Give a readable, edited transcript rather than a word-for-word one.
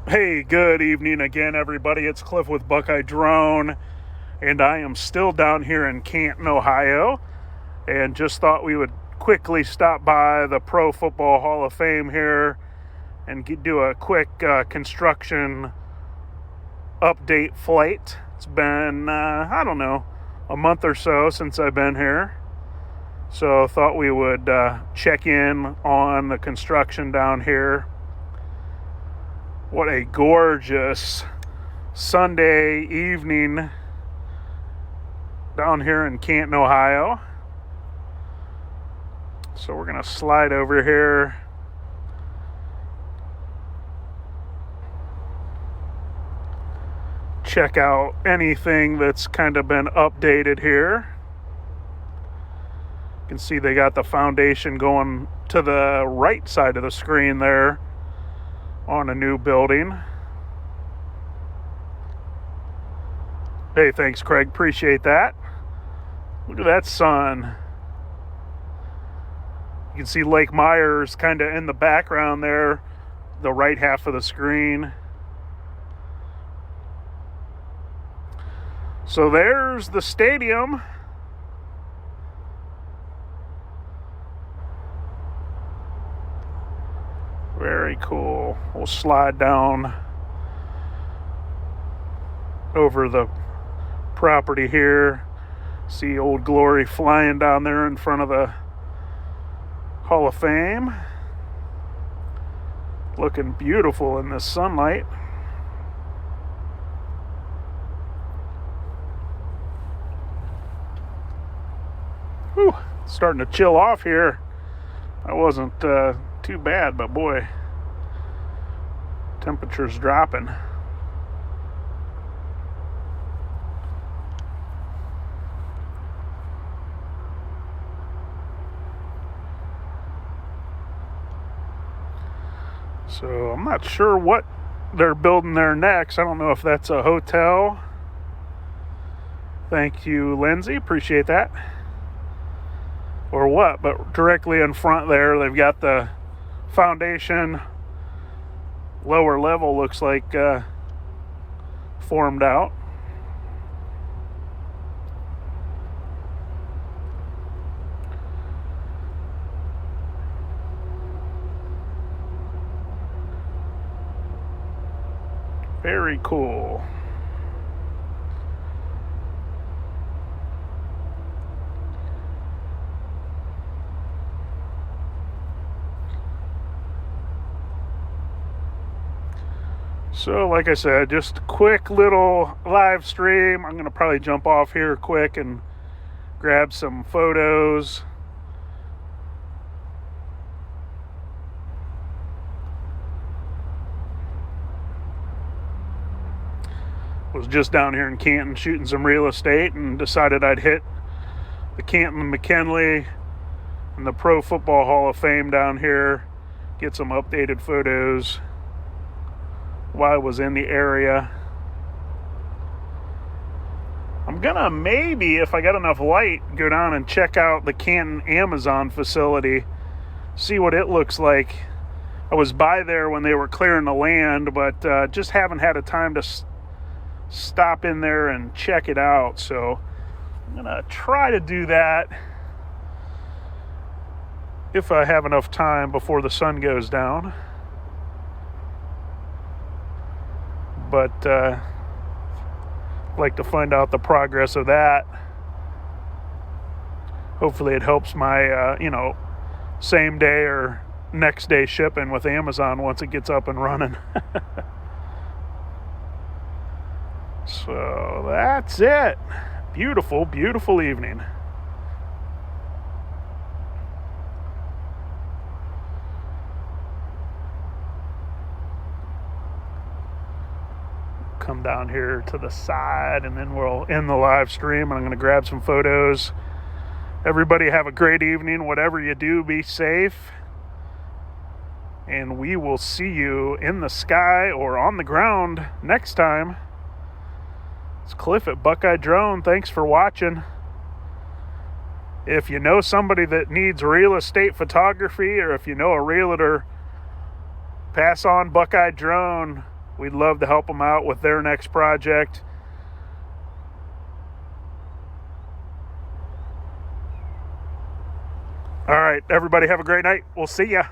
Hey, good evening again, everybody. It's Cliff with Buckeye Drone, and I am still down here in Canton, Ohio, and just thought we would quickly stop by the Pro Football Hall of Fame here and do a quick construction update flight. It's been, a month or so since I've been here, so thought we would check in on the construction down here. What a gorgeous Sunday evening down here in Canton, Ohio. So we're going to slide over here. Check out anything that's kind of been updated here. You can see they got the foundation going to the right side of the screen there on a new building. Hey, thanks, Craig. Appreciate that. Look at that sun. You can see Lake Myers kind of in the background there, the right half of the screen. So there's the stadium. Very cool. We'll slide down over the property here. See Old Glory flying down there in front of the Hall of Fame. Looking beautiful in this sunlight. Whew, starting to chill off here. I wasn't too bad, but boy, temperature's dropping. So I'm not sure what they're building there next. I don't know if that's a hotel. Thank you, Lindsay. Appreciate that. Or what, but directly in front there, they've got the foundation. Lower level looks like formed out. Very cool. So like I said, just a quick little live stream. I'm going to probably jump off here quick and grab some photos. Was just down here in Canton shooting some real estate and decided I'd hit the Canton McKinley and the Pro Football Hall of Fame down here, get some updated photos while I was in the area. I'm gonna maybe, if I got enough light, go down and check out the Canton Amazon facility, see what it looks like. I was by there when they were clearing the land, but just haven't had a time to stop in there and check it out. So I'm gonna try to do that if I have enough time before the sun goes down. But I'd like to find out the progress of that. Hopefully it helps my same day or next day shipping with Amazon once it gets up and running. So that's it. Beautiful, beautiful evening. Come down here to the side and then we'll end the live stream, and I'm going to grab some photos. Everybody have a great evening. Whatever you do, be safe. And we will see you in the sky or on the ground next time. It's Cliff at Buckeye Drone. Thanks for watching. If you know somebody that needs real estate photography, or if you know a realtor, pass on Buckeye Drone. We'd love to help them out with their next project. All right, everybody have a great night. We'll see ya.